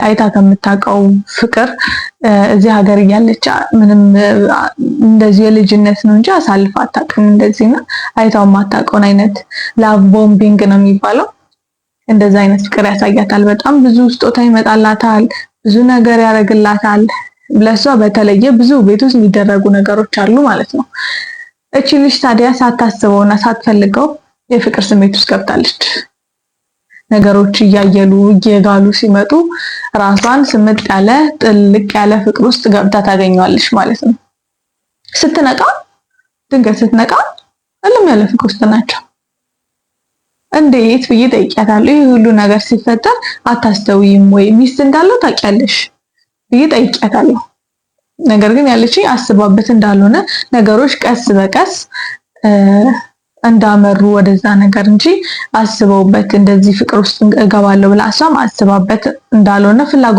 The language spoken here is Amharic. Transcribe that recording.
አይታ ከምታውቀው ፍቅር እዚህ ሀገር እያለች ምንም እንደዚህ የልጅነት ነው እንጂ አሳልፋ አታውቅም። እንደዚህና አይታው የማታውቀውን አይነት ላቭ ቦምቢንግ ነው የሚባለው። እንደዛ አይነት ፍቅር ያሳያታል። በጣም ብዙ ስጦታ ይመጣላታል፣ ብዙ ነገር ያደርግላታል። ለሷ በተለየ ብዙ ቤት ውስጥ የሚደረጉ ነገሮች አሉ ማለት ነው። እቺ ልጅ ታዲያ ሳታስበውና ሳትፈልገው የፍቅር ስሜት ውስጥ ገብታለች። ነገሮች እያየሉ እየጋሉ ሲመጡ ራሷን ስምጥ ያለ ጥልቅ ያለ ፍቅር ውስጥ ገብታ ታገኘዋለች ማለት ነው። ድንገት ስትነቃ እልም ያለ ፍቅር ውስጥ ናቸው። እንዴት ብዬ ጠይቂያታለሁ። ይህ ሁሉ ነገር ሲፈጠር አታስተውይም ወይ? ሚስት እንዳለው ታውቂያለሽ ብዬ ጠይቂያታለሁ። ነገር ግን ያለችኝ አስባበት እንዳልሆነ ነገሮች ቀስ በቀስ እንዳመሩ ወደዛ ነገር እንጂ አስበውበት እንደዚህ ፍቅር ውስጥ እገባለሁ ብላ እሷም አስባበት እንዳልሆነ ፍላጎት